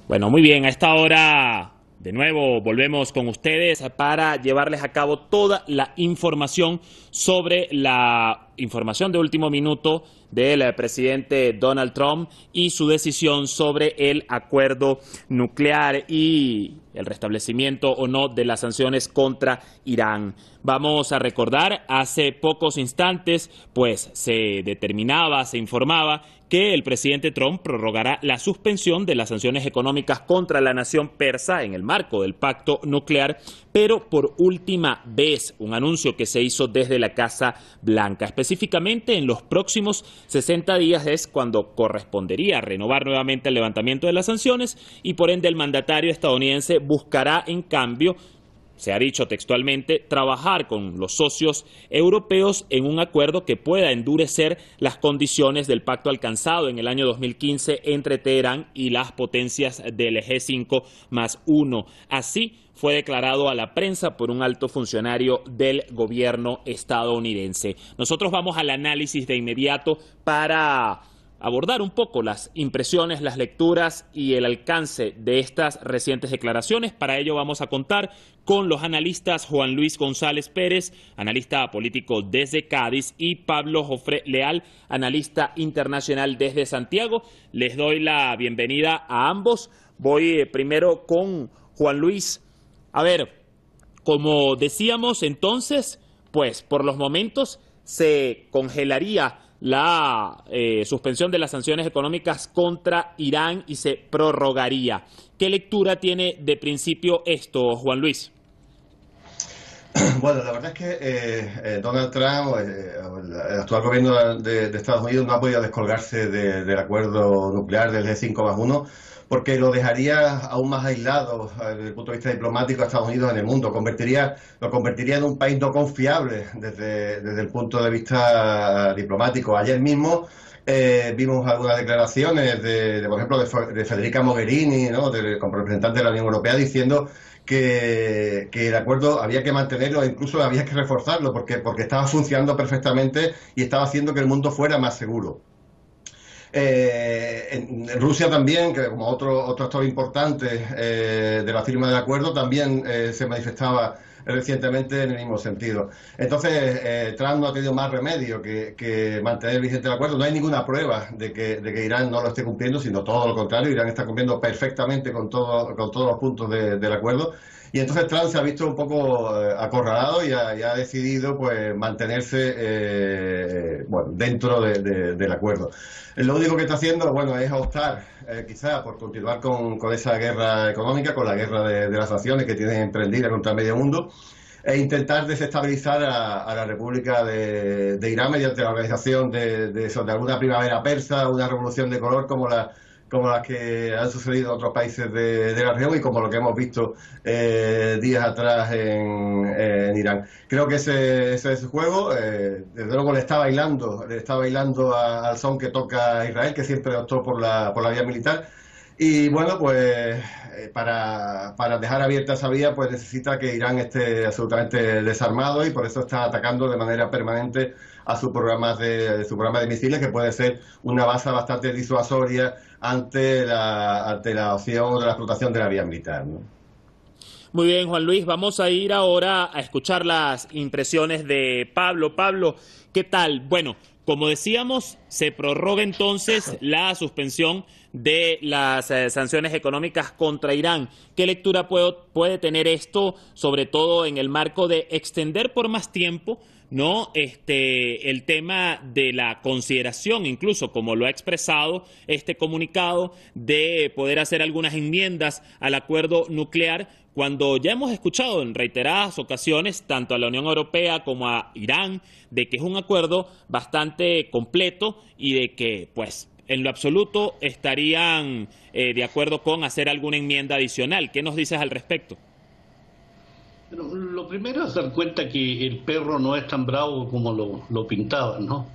Bueno, muy bien, a esta hora de nuevo volvemos con ustedes para llevarles a cabo toda la información sobre la información de último minuto del presidente Donald Trump y su decisión sobre el acuerdo nuclear y el restablecimiento o no de las sanciones contra Irán. Vamos a recordar, hace pocos instantes pues se determinaba, se informaba que el presidente Trump prorrogará la suspensión de las sanciones económicas contra la nación persa en el marco del pacto nuclear, pero por última vez, un anuncio que se hizo desde la Casa Blanca. Específicamente, en los próximos 60 días es cuando correspondería renovar nuevamente el levantamiento de las sanciones y por ende el mandatario estadounidense buscará en cambio, se ha dicho textualmente, trabajar con los socios europeos en un acuerdo que pueda endurecer las condiciones del pacto alcanzado en el año 2015 entre Teherán y las potencias del G5+1. Así fue declarado a la prensa por un alto funcionario del gobierno estadounidense. Nosotros vamos al análisis de inmediato para abordar un poco las impresiones, las lecturas y el alcance de estas recientes declaraciones. Para ello vamos a contar con los analistas Juan Luis González Pérez, analista político desde Cádiz, y Pablo Jofré Leal, analista internacional desde Santiago. Les doy la bienvenida a ambos. Voy primero con Juan Luis. A ver, como decíamos entonces, pues por los momentos se congelaría la suspensión de las sanciones económicas contra Irán y se prorrogaría. ¿Qué lectura tiene de principio esto, Juan Luis? Bueno, la verdad es que Donald Trump, el actual gobierno de Estados Unidos, no ha podido descolgarse del acuerdo nuclear del G5+1, porque lo dejaría aún más aislado desde el punto de vista diplomático a Estados Unidos en el mundo. Lo convertiría en un país no confiable desde el punto de vista diplomático. Ayer mismo vimos algunas declaraciones, por ejemplo, de Federica Mogherini, ¿no?, como representante de la Unión Europea, diciendo que el acuerdo había que mantenerlo e incluso había que reforzarlo porque estaba funcionando perfectamente y estaba haciendo que el mundo fuera más seguro. En Rusia también, que como otro actor importante de la firma del acuerdo, también se manifestaba recientemente en el mismo sentido. Entonces, Trump no ha tenido más remedio que mantener vigente el acuerdo. No hay ninguna prueba de que Irán no lo esté cumpliendo, sino todo lo contrario. Irán está cumpliendo perfectamente con todos los puntos del acuerdo. Y entonces Trump se ha visto un poco acorralado y ha decidido pues mantenerse dentro del acuerdo. Lo único que está haciendo es optar quizá por continuar con esa guerra económica, con la guerra de las sanciones que tiene emprendida contra el medio mundo, e intentar desestabilizar a la República de Irán mediante la organización de alguna primavera persa, una revolución de color como las que han sucedido en otros países de la región y como lo que hemos visto días atrás en Irán. Creo que ese es el juego. Desde luego le está bailando al son que toca Israel, que siempre optó por la vía militar. Y bueno, pues para dejar abierta esa vía, pues necesita que Irán esté absolutamente desarmado y por eso está atacando de manera permanente a su programa de misiles, que puede ser una base bastante disuasoria ante la opción de la explotación de la vía militar, ¿no? Muy bien, Juan Luis, vamos a ir ahora a escuchar las impresiones de Pablo. Pablo, ¿qué tal? Bueno, como decíamos, se prorroga entonces la suspensión de las sanciones económicas contra Irán. ¿Qué lectura puede tener esto, sobre todo en el marco de extender por más tiempo, ¿no?, el tema de la consideración, incluso como lo ha expresado este comunicado, de poder hacer algunas enmiendas al acuerdo nuclear, cuando ya hemos escuchado en reiteradas ocasiones, tanto a la Unión Europea como a Irán, de que es un acuerdo bastante completo y de que, pues, en lo absoluto estarían de acuerdo con hacer alguna enmienda adicional? ¿Qué nos dices al respecto? Bueno, lo primero es dar cuenta que el perro no es tan bravo como lo pintaban, ¿no?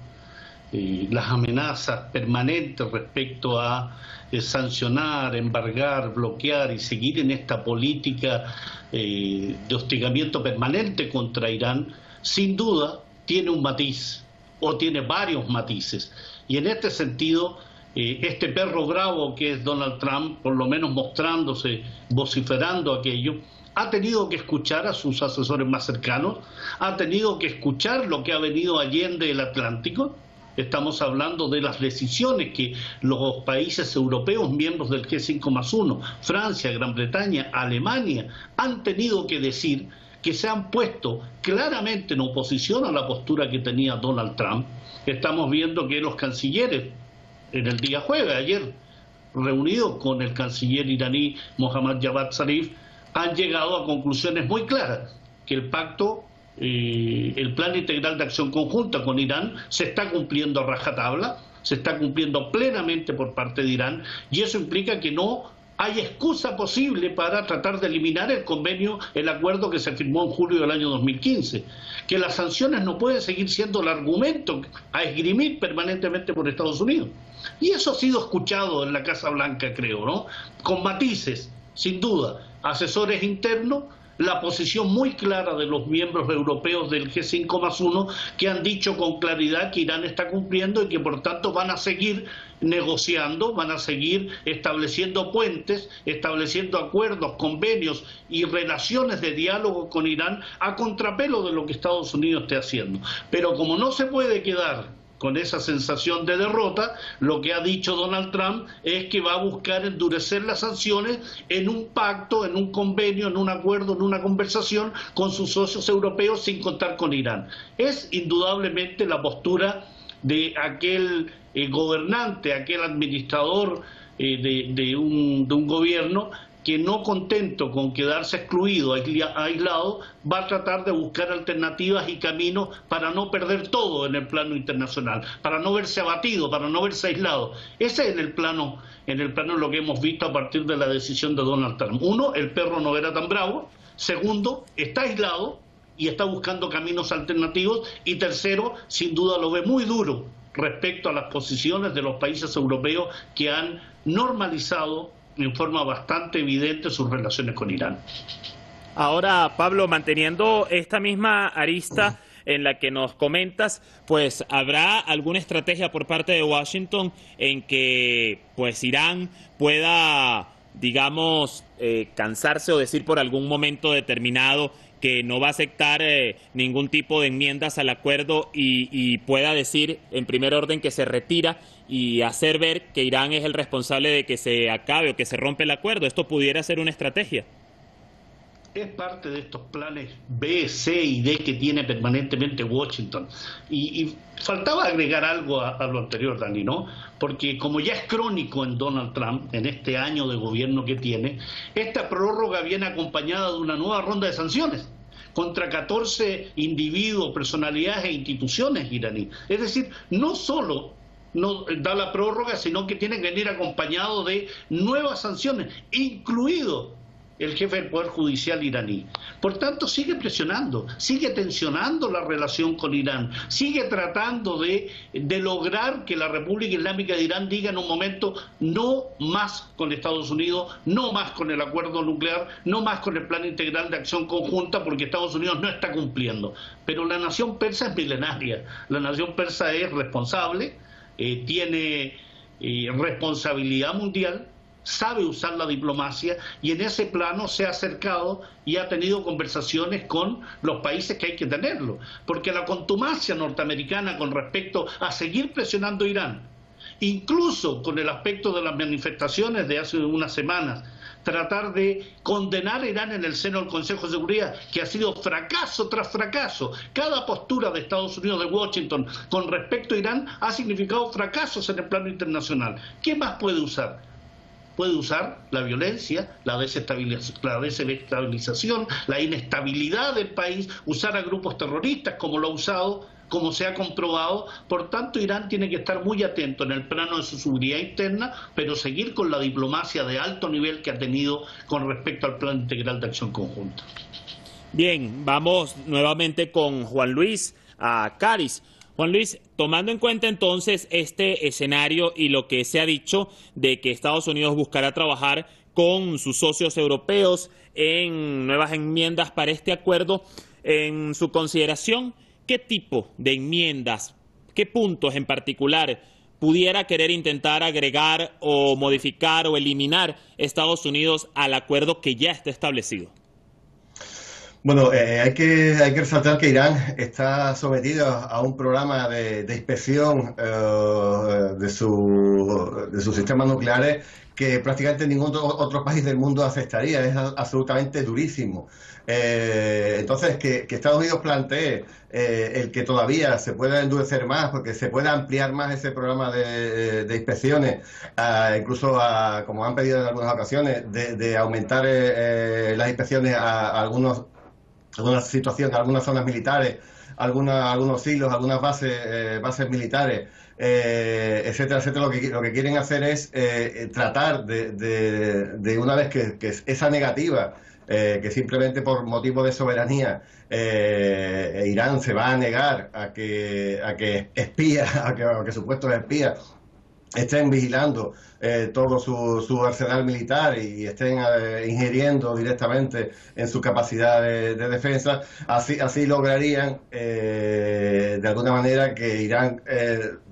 Las amenazas permanentes respecto a sancionar, embargar, bloquear y seguir en esta política de hostigamiento permanente contra Irán, sin duda tiene un matiz o tiene varios matices. Y en este sentido, este perro bravo que es Donald Trump, por lo menos mostrándose, vociferando aquello, ha tenido que escuchar a sus asesores más cercanos, ha tenido que escuchar lo que ha venido allende el Atlántico. Estamos hablando de las decisiones que los países europeos, miembros del G5+1, Francia, Gran Bretaña, Alemania, han tenido que decir, que se han puesto claramente en oposición a la postura que tenía Donald Trump. Estamos viendo que los cancilleres, en el día jueves, ayer, reunidos con el canciller iraní Mohammad Javad Zarif, han llegado a conclusiones muy claras, que el pacto, el plan integral de acción conjunta con Irán se está cumpliendo a rajatabla, se está cumpliendo plenamente por parte de Irán, y eso implica que no hay excusa posible para tratar de eliminar el convenio, el acuerdo que se firmó en julio del año 2015, que las sanciones no pueden seguir siendo el argumento a esgrimir permanentemente por Estados Unidos. Y eso ha sido escuchado en la Casa Blanca, creo, ¿no? Con matices, sin duda, asesores internos, la posición muy clara de los miembros europeos del G5+1 que han dicho con claridad que Irán está cumpliendo y que por tanto van a seguir negociando, van a seguir estableciendo puentes, estableciendo acuerdos, convenios y relaciones de diálogo con Irán a contrapelo de lo que Estados Unidos esté haciendo. Pero como no se puede quedar con esa sensación de derrota, lo que ha dicho Donald Trump es que va a buscar endurecer las sanciones en un pacto, en un convenio, en un acuerdo, en una conversación con sus socios europeos sin contar con Irán. Es indudablemente la postura de aquel gobernante, aquel administrador de un gobierno que, no contento con quedarse excluido, aislado, va a tratar de buscar alternativas y caminos para no perder todo en el plano internacional, para no verse abatido, para no verse aislado. Ese es en el plano lo que hemos visto a partir de la decisión de Donald Trump. Uno, el perro no era tan bravo. Segundo, está aislado y está buscando caminos alternativos. Y tercero, sin duda lo ve muy duro respecto a las posiciones de los países europeos que han normalizado en forma bastante evidente sus relaciones con Irán. Ahora, Pablo, manteniendo esta misma arista en la que nos comentas, pues ¿habrá alguna estrategia por parte de Washington en que pues Irán pueda, digamos, cansarse o decir por algún momento determinado que no va a aceptar ningún tipo de enmiendas al acuerdo y pueda decir en primer orden que se retira y hacer ver que Irán es el responsable de que se acabe o que se rompe el acuerdo? ¿Esto pudiera ser una estrategia? Es parte de estos planes B, C y D que tiene permanentemente Washington. Y faltaba agregar algo a lo anterior, Dani, ¿no? Porque como ya es crónico en Donald Trump, en este año de gobierno que tiene, esta prórroga viene acompañada de una nueva ronda de sanciones contra 14 individuos, personalidades e instituciones iraníes. Es decir, no solo no da la prórroga, sino que tiene que venir acompañado de nuevas sanciones, incluido el jefe del Poder Judicial iraní. Por tanto, sigue presionando, sigue tensionando la relación con Irán, sigue tratando de lograr que la República Islámica de Irán diga en un momento no más con Estados Unidos, no más con el acuerdo nuclear, no más con el plan integral de acción conjunta, porque Estados Unidos no está cumpliendo. Pero la nación persa es milenaria, la nación persa es responsable, tiene responsabilidad mundial, sabe usar la diplomacia y en ese plano se ha acercado y ha tenido conversaciones con los países que hay que tenerlo, porque la contumacia norteamericana con respecto a seguir presionando a Irán, incluso con el aspecto de las manifestaciones de hace unas semanas, tratar de condenar a Irán en el seno del Consejo de Seguridad, que ha sido fracaso tras fracaso. Cada postura de Estados Unidos, de Washington, con respecto a Irán ha significado fracasos en el plano internacional. ¿Qué más puede usar? Puede usar la violencia, la desestabilización, la inestabilidad del país, usar a grupos terroristas como lo ha usado, como se ha comprobado. Por tanto, Irán tiene que estar muy atento en el plano de su seguridad interna, pero seguir con la diplomacia de alto nivel que ha tenido con respecto al plan integral de acción conjunta. Bien, vamos nuevamente con Juan Luis a Cádiz. Juan Luis, tomando en cuenta entonces este escenario y lo que se ha dicho de que Estados Unidos buscará trabajar con sus socios europeos en nuevas enmiendas para este acuerdo, en su consideración, ¿qué tipo de enmiendas, qué puntos en particular pudiera querer intentar agregar o modificar o eliminar Estados Unidos al acuerdo que ya está establecido? Bueno, hay que resaltar que Irán está sometido a un programa de inspección de sus sistemas nucleares que prácticamente ningún otro país del mundo aceptaría. Es absolutamente durísimo. Entonces, que Estados Unidos plantee el que todavía se pueda endurecer más, porque se pueda ampliar más ese programa de inspecciones, incluso como han pedido en algunas ocasiones, de aumentar las inspecciones a algunas situaciones, algunas zonas militares, algunos silos, algunas bases militares, etcétera, etcétera. Lo que quieren hacer es tratar de una vez que esa negativa, que simplemente por motivo de soberanía Irán se va a negar a que espías, a que supuestos espías estén vigilando todo su arsenal militar y estén ingiriendo directamente en su capacidad de defensa, así lograrían de alguna manera que Irán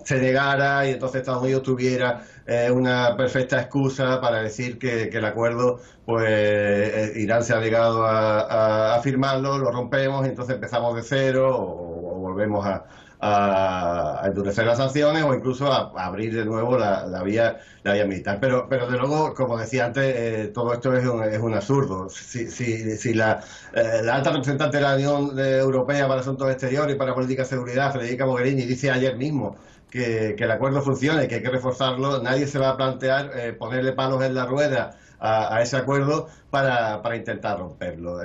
se negara y entonces Estados Unidos tuviera una perfecta excusa para decir que el acuerdo, pues Irán se ha negado a firmarlo, lo rompemos y entonces empezamos de cero o volvemos a endurecer las sanciones o incluso a abrir de nuevo la vía militar. Pero de luego, como decía antes, todo esto es un absurdo. Si la alta representante de la Unión Europea para Asuntos Exteriores y para Política de Seguridad, Federica Mogherini, dice ayer mismo que el acuerdo funcione, que hay que reforzarlo, nadie se va a plantear ponerle palos en la rueda a ese acuerdo para intentar romperlo.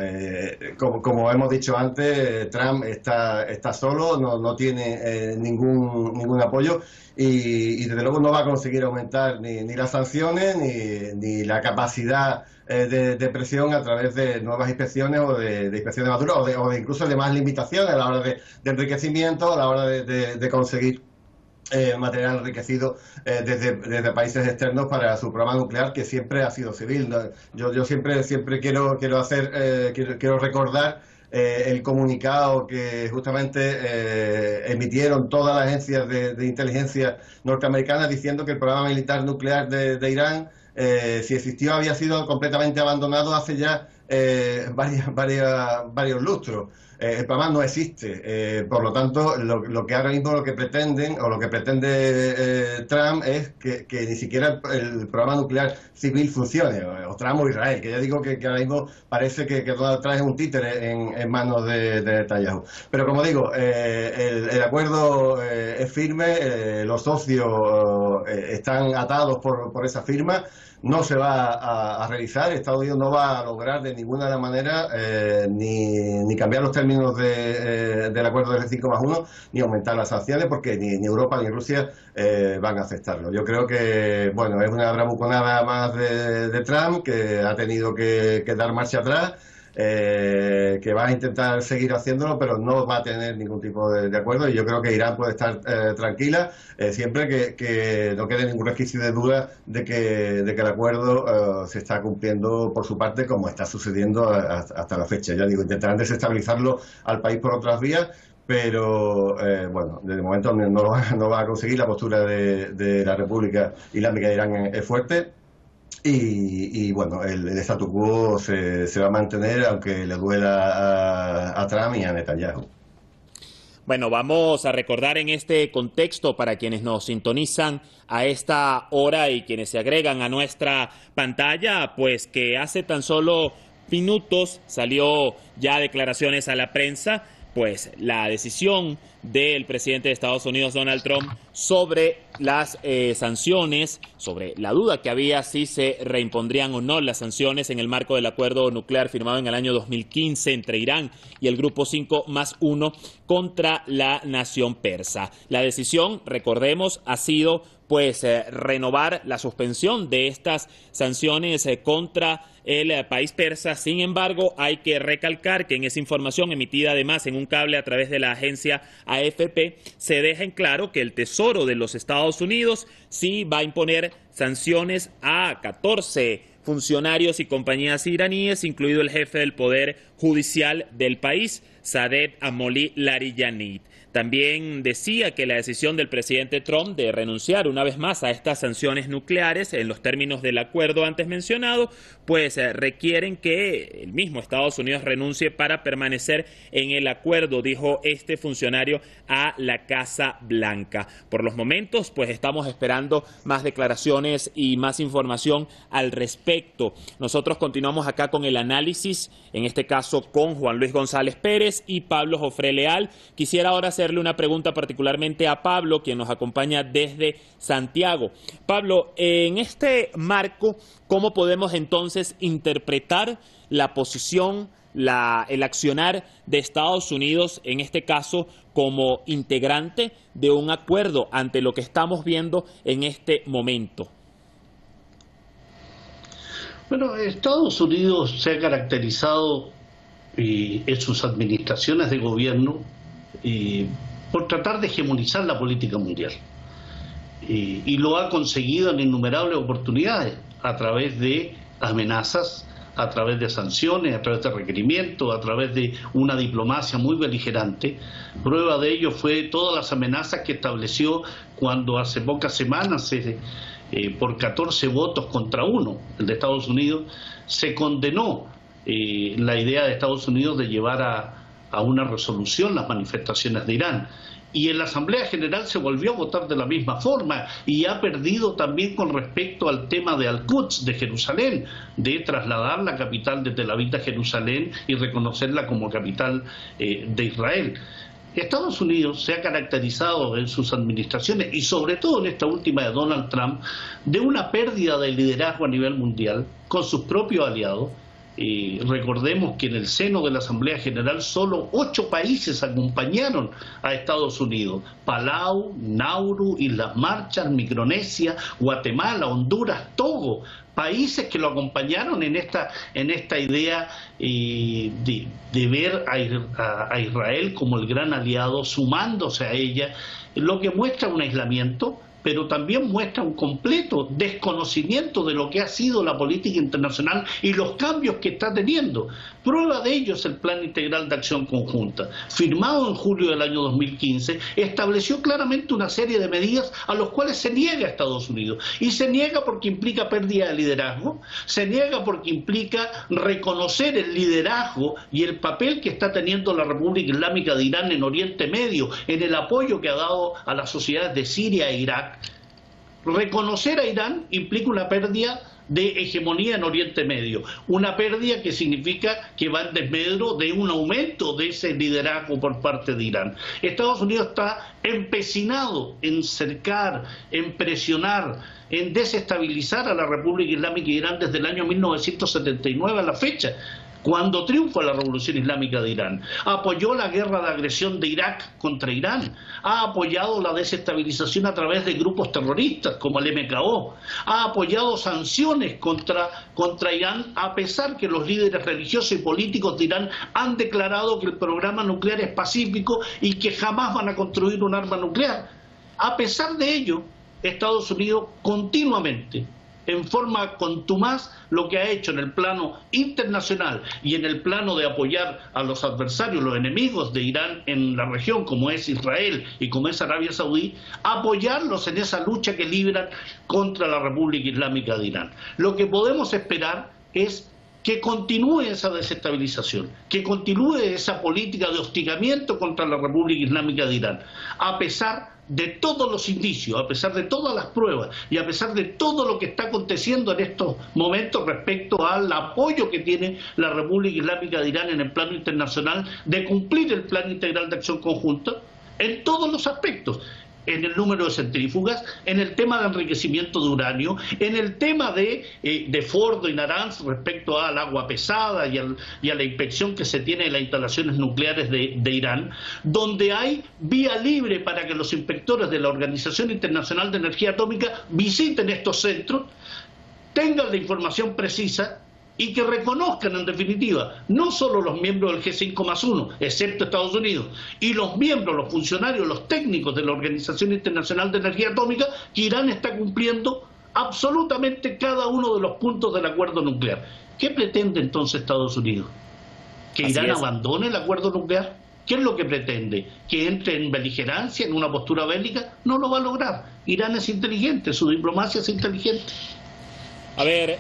Como hemos dicho antes, Trump está solo, no tiene ningún apoyo y desde luego no va a conseguir aumentar ni las sanciones ni la capacidad de presión a través de nuevas inspecciones o de inspecciones maturas o de incluso de más limitaciones a la hora de enriquecimiento, a la hora de conseguir material enriquecido desde países externos para su programa nuclear, que siempre ha sido civil. Yo siempre quiero recordar el comunicado que justamente emitieron todas las agencias de inteligencia norteamericanas diciendo que el programa militar nuclear de Irán, si existió, había sido completamente abandonado hace ya varios lustros. El programa no existe, por lo tanto lo que ahora mismo lo que pretende Trump es que ni siquiera el programa nuclear civil funcione, o Trump o Israel, que ya digo que ahora mismo parece que Donald Trump es un títere en manos de Netanyahu. Pero como digo, el acuerdo es firme, los socios están atados por esa firma. No se va a realizar, Estados Unidos no va a lograr de ninguna manera ni cambiar los términos del acuerdo del 5+1, ni aumentar las sanciones, porque ni Europa ni Rusia van a aceptarlo. Yo creo que, bueno, es una bravuconada más de Trump, que ha tenido que dar marcha atrás, que va a intentar seguir haciéndolo, pero no va a tener ningún tipo de acuerdo, y yo creo que Irán puede estar tranquila siempre que no quede ningún resquicio de duda de que el acuerdo se está cumpliendo por su parte, como está sucediendo hasta la fecha. Ya digo, intentarán desestabilizarlo al país por otras vías, pero bueno, de momento no va a conseguir. La postura de la República Islámica de Irán es fuerte. Y bueno, el statu quo se va a mantener, aunque le duela a Trump y a Netanyahu. Bueno, vamos a recordar en este contexto, para quienes nos sintonizan a esta hora y quienes se agregan a nuestra pantalla, pues que hace tan solo minutos salió ya declaraciones a la prensa, pues la decisión del presidente de Estados Unidos, Donald Trump, sobre las sanciones, sobre la duda que había si se reimpondrían o no las sanciones en el marco del acuerdo nuclear firmado en el año 2015 entre Irán y el Grupo 5+1 contra la nación persa. La decisión, recordemos, ha sido pues renovar la suspensión de estas sanciones contra el país persa. Sin embargo, hay que recalcar que en esa información emitida además en un cable a través de la agencia AFP se deja en claro que el Tesoro de los Estados Unidos sí va a imponer sanciones a 14 funcionarios y compañías iraníes, incluido el jefe del Poder Judicial del país, Saadet Amoli Larillanit. También decía que la decisión del presidente Trump de renunciar una vez más a estas sanciones nucleares en los términos del acuerdo antes mencionado, pues requieren que el mismo Estados Unidos renuncie para permanecer en el acuerdo, dijo este funcionario a la Casa Blanca. Por los momentos, pues estamos esperando más declaraciones y más información al respecto. Nosotros continuamos acá con el análisis, en este caso con Juan Luis González Pérez y Pablo Jofré Leal. Quisiera ahora hacerle una pregunta particularmente a Pablo, quien nos acompaña desde Santiago. Pablo, en este marco, ¿cómo podemos entonces interpretar la posición, el accionar de Estados Unidos, en este caso como integrante de un acuerdo ante lo que estamos viendo en este momento? Bueno, Estados Unidos se ha caracterizado en sus administraciones de gobierno por tratar de hegemonizar la política mundial. Y lo ha conseguido en innumerables oportunidades, a través de amenazas, a través de sanciones, a través de requerimientos, a través de una diplomacia muy beligerante. Prueba de ello fue todas las amenazas que estableció cuando hace pocas semanas, por 14 votos contra 1, el de Estados Unidos, se condenó la idea de Estados Unidos de llevar a una resolución las manifestaciones de Irán. Y en la Asamblea General se volvió a votar de la misma forma y ha perdido también con respecto al tema de Al-Quds, de Jerusalén, de trasladar la capital de Tel Aviv a Jerusalén y reconocerla como capital de Israel. Estados Unidos se ha caracterizado en sus administraciones, y sobre todo en esta última de Donald Trump, de una pérdida de liderazgo a nivel mundial con sus propios aliados. Recordemos que en el seno de la Asamblea General solo 8 países acompañaron a Estados Unidos: Palau, Nauru, Islas Marshall, Micronesia, Guatemala, Honduras, Togo, países que lo acompañaron en esta idea de ver a Israel como el gran aliado, sumándose a ella, lo que muestra un aislamiento, pero también muestra un completo desconocimiento de lo que ha sido la política internacional y los cambios que está teniendo. Prueba de ello es el Plan Integral de Acción Conjunta, firmado en julio del año 2015, estableció claramente una serie de medidas a los cuales se niega Estados Unidos. Y se niega porque implica pérdida de liderazgo, se niega porque implica reconocer el liderazgo y el papel que está teniendo la República Islámica de Irán en Oriente Medio, en el apoyo que ha dado a las sociedades de Siria e Irak. Reconocer a Irán implica una pérdida de hegemonía en Oriente Medio, una pérdida que significa que va en desmedro de un aumento de ese liderazgo por parte de Irán. Estados Unidos está empecinado en cercar, en presionar, en desestabilizar a la República Islámica de Irán desde el año 1979 a la fecha, cuando triunfa la Revolución Islámica de Irán. Apoyó la guerra de agresión de Irak contra Irán, ha apoyado la desestabilización a través de grupos terroristas como el MKO, ha apoyado sanciones contra Irán, a pesar que los líderes religiosos y políticos de Irán han declarado que el programa nuclear es pacífico y que jamás van a construir un arma nuclear. A pesar de ello, Estados Unidos continuamente, en forma contumaz, lo que ha hecho en el plano internacional y en el plano de apoyar a los adversarios, los enemigos de Irán en la región, como es Israel y como es Arabia Saudí, apoyarlos en esa lucha que libran contra la República Islámica de Irán. Lo que podemos esperar es que continúe esa desestabilización, que continúe esa política de hostigamiento contra la República Islámica de Irán, a pesar de todos los indicios, a pesar de todas las pruebas y a pesar de todo lo que está aconteciendo en estos momentos respecto al apoyo que tiene la República Islámica de Irán en el plano internacional de cumplir el Plan Integral de Acción Conjunta en todos los aspectos, en el número de centrífugas, en el tema de enriquecimiento de uranio, en el tema de Fordo y Naranz respecto al agua pesada y a la inspección que se tiene en las instalaciones nucleares de Irán, donde hay vía libre para que los inspectores de la Organización Internacional de Energía Atómica visiten estos centros, tengan la información precisa y que reconozcan en definitiva, no solo los miembros del G5+1, excepto Estados Unidos, y los miembros, los funcionarios, los técnicos de la Organización Internacional de Energía Atómica, que Irán está cumpliendo absolutamente cada uno de los puntos del acuerdo nuclear. ¿Qué pretende entonces Estados Unidos? ¿Que Así Irán es. abandone el acuerdo nuclear? ¿Qué es lo que pretende? ¿Que entre en beligerancia, en una postura bélica? No lo va a lograr. Irán es inteligente, su diplomacia es inteligente. A ver,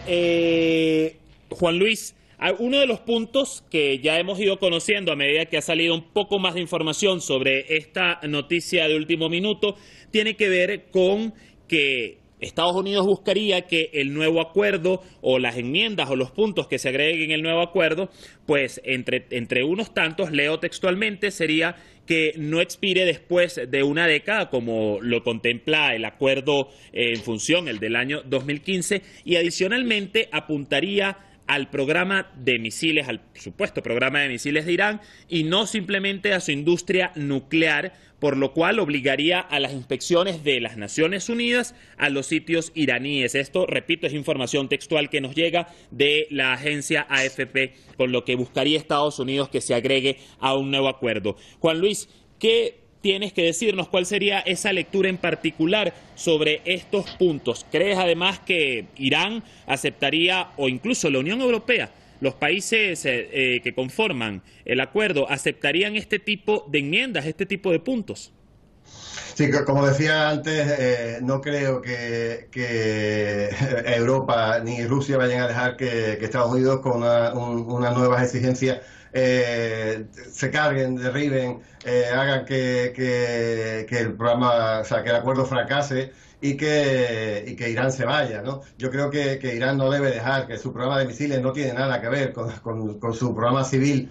Juan Luis, uno de los puntos que ya hemos ido conociendo a medida que ha salido un poco más de información sobre esta noticia de último minuto tiene que ver con que Estados Unidos buscaría que el nuevo acuerdo o las enmiendas o los puntos que se agreguen en el nuevo acuerdo, pues entre unos tantos, leo textualmente, sería que no expire después de una década, como lo contempla el acuerdo en función, el del año 2015, y adicionalmente apuntaría al programa de misiles, al supuesto programa de misiles de Irán, y no simplemente a su industria nuclear, por lo cual obligaría a las inspecciones de las Naciones Unidas a los sitios iraníes. Esto, repito, es información textual que nos llega de la agencia AFP, con lo que buscaría Estados Unidos que se agregue a un nuevo acuerdo. Juan Luis, ¿qué tienes que decirnos? ¿Cuál sería esa lectura en particular sobre estos puntos? ¿Crees además que Irán aceptaría, o incluso la Unión Europea, los países que conforman el acuerdo, aceptarían este tipo de enmiendas, este tipo de puntos? Sí, como decía antes, no creo que Europa ni Rusia vayan a dejar que Estados Unidos con unas nuevas exigencias se carguen, derriben, hagan que el programa, o sea, que el acuerdo fracase y que Irán se vaya, ¿no? Yo creo que Irán no debe dejar, que su programa de misiles no tiene nada que ver con su programa civil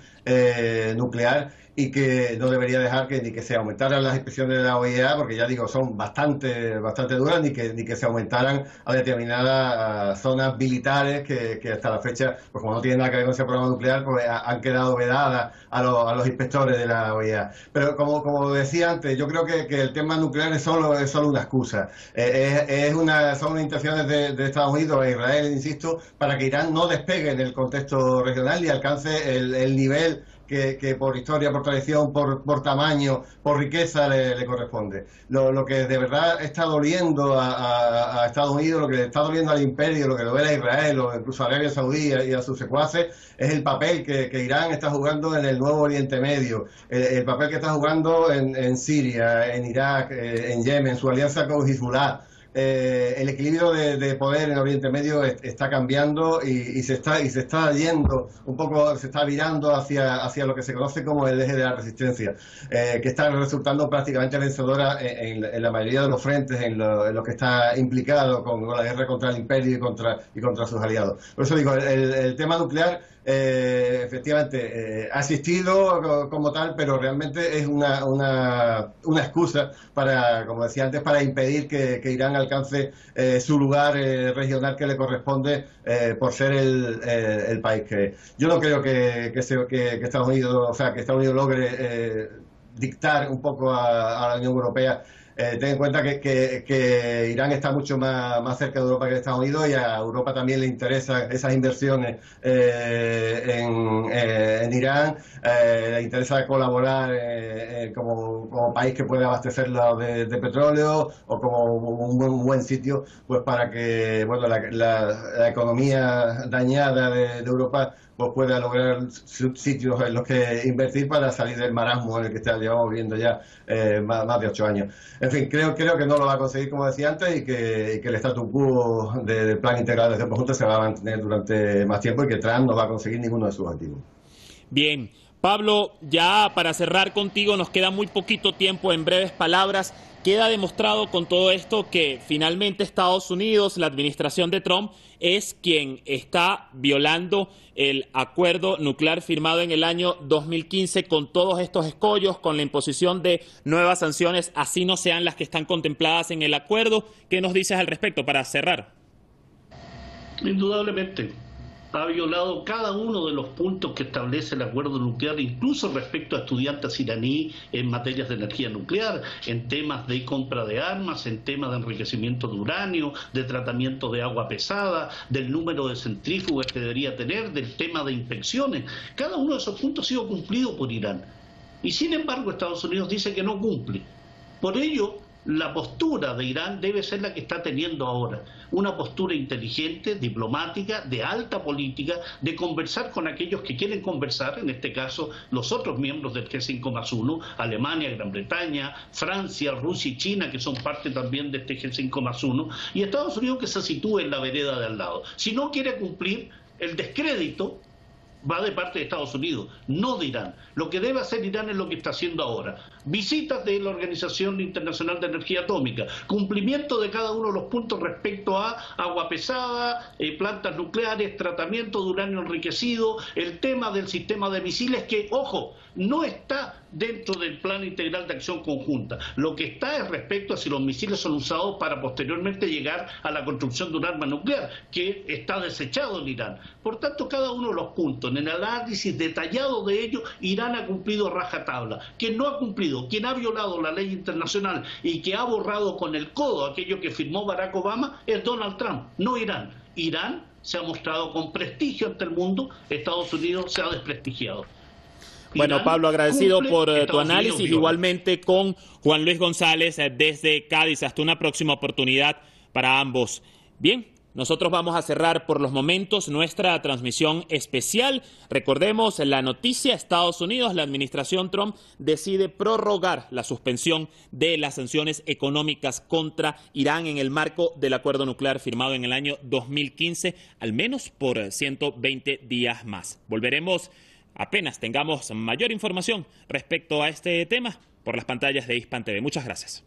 nuclear, y que no debería dejar ni que se aumentaran las inspecciones de la OIEA, porque ya digo, son bastante duras, ni que se aumentaran a determinadas zonas militares que hasta la fecha, pues como no tienen nada que ver con ese programa nuclear, pues han quedado vedadas a los inspectores de la OIEA. Pero como decía antes, yo creo que el tema nuclear es solo una excusa. Son unas intenciones de Estados Unidos e Israel, insisto, para que Irán no despegue en el contexto regional y alcance el nivel que por historia, por tradición, por tamaño, por riqueza le corresponde. Lo que de verdad está doliendo a Estados Unidos, lo que le está doliendo al imperio, lo que le duele a Israel o incluso a Arabia Saudí y a sus secuaces, es el papel que Irán está jugando en el nuevo Oriente Medio, el papel que está jugando en Siria, en Irak, en Yemen, su alianza con Hezbollah. El equilibrio de poder en Oriente Medio está cambiando y se está yendo un poco, se está virando hacia lo que se conoce como el eje de la resistencia, que está resultando prácticamente vencedora en la mayoría de los frentes en lo que está implicado con la guerra contra el imperio y contra sus aliados. Por eso digo, el tema nuclear efectivamente ha existido como tal, pero realmente es una excusa para, como decía antes, para impedir que Irán alcance su lugar regional que le corresponde por ser el país que es. Yo no creo que Estados Unidos, o sea, que Estados Unidos logre dictar un poco a la Unión Europea. Ten en cuenta que Irán está mucho más cerca de Europa que de Estados Unidos, y a Europa también le interesan esas inversiones en Irán, le interesa colaborar como país que puede abastecerlo de petróleo, o como un buen sitio pues para que la economía dañada de Europa pues pueda lograr sitios en los que invertir para salir del marasmo en el que llevamos viviendo ya más de 8 años. En fin, creo que no lo va a conseguir, como decía antes, y que el statu quo del plan integral de acción conjunta se va a mantener durante más tiempo, y que Trump no va a conseguir ninguno de sus objetivos. Bien, Pablo, ya para cerrar contigo, nos queda muy poquito tiempo. En breves palabras, queda demostrado con todo esto que finalmente Estados Unidos, la administración de Trump, es quien está violando el acuerdo nuclear firmado en el año 2015, con todos estos escollos, con la imposición de nuevas sanciones, así no sean las que están contempladas en el acuerdo. ¿Qué nos dices al respecto para cerrar? Indudablemente ha violado cada uno de los puntos que establece el acuerdo nuclear, incluso respecto a estudiantes iraníes en materias de energía nuclear, en temas de compra de armas, en temas de enriquecimiento de uranio, de tratamiento de agua pesada, del número de centrífugas que debería tener, del tema de inspecciones. Cada uno de esos puntos ha sido cumplido por Irán. Y sin embargo Estados Unidos dice que no cumple. Por ello, la postura de Irán debe ser la que está teniendo ahora, una postura inteligente, diplomática, de alta política, de conversar con aquellos que quieren conversar, en este caso los otros miembros del G5+1, Alemania, Gran Bretaña, Francia, Rusia y China, que son parte también de este G5+1, y Estados Unidos que se sitúe en la vereda de al lado. Si no quiere cumplir, el descrédito va de parte de Estados Unidos, no de Irán. Lo que debe hacer Irán es lo que está haciendo ahora. Visitas de la Organización Internacional de Energía Atómica, cumplimiento de cada uno de los puntos respecto a agua pesada, plantas nucleares, tratamiento de uranio enriquecido, el tema del sistema de misiles que, ojo, no está dentro del Plan Integral de Acción Conjunta. Lo que está es respecto a si los misiles son usados para posteriormente llegar a la construcción de un arma nuclear, que está desechado en Irán. Por tanto, cada uno de los puntos, en el análisis detallado de ello, Irán ha cumplido rajatabla. Quien no ha cumplido, quien ha violado la ley internacional y que ha borrado con el codo aquello que firmó Barack Obama es Donald Trump, no Irán. Irán se ha mostrado con prestigio ante el mundo, Estados Unidos se ha desprestigiado. Bueno, Irán Pablo, agradecido cumple, por tu Estados análisis, Unidos viola. igualmente con Juan Luis González desde Cádiz. Hasta una próxima oportunidad para ambos. Bien, nosotros vamos a cerrar por los momentos nuestra transmisión especial. Recordemos la noticia: Estados Unidos, la administración Trump decide prorrogar la suspensión de las sanciones económicas contra Irán en el marco del acuerdo nuclear firmado en el año 2015, al menos por 120 días más. Volveremos apenas tengamos mayor información respecto a este tema por las pantallas de Hispan TV. Muchas gracias.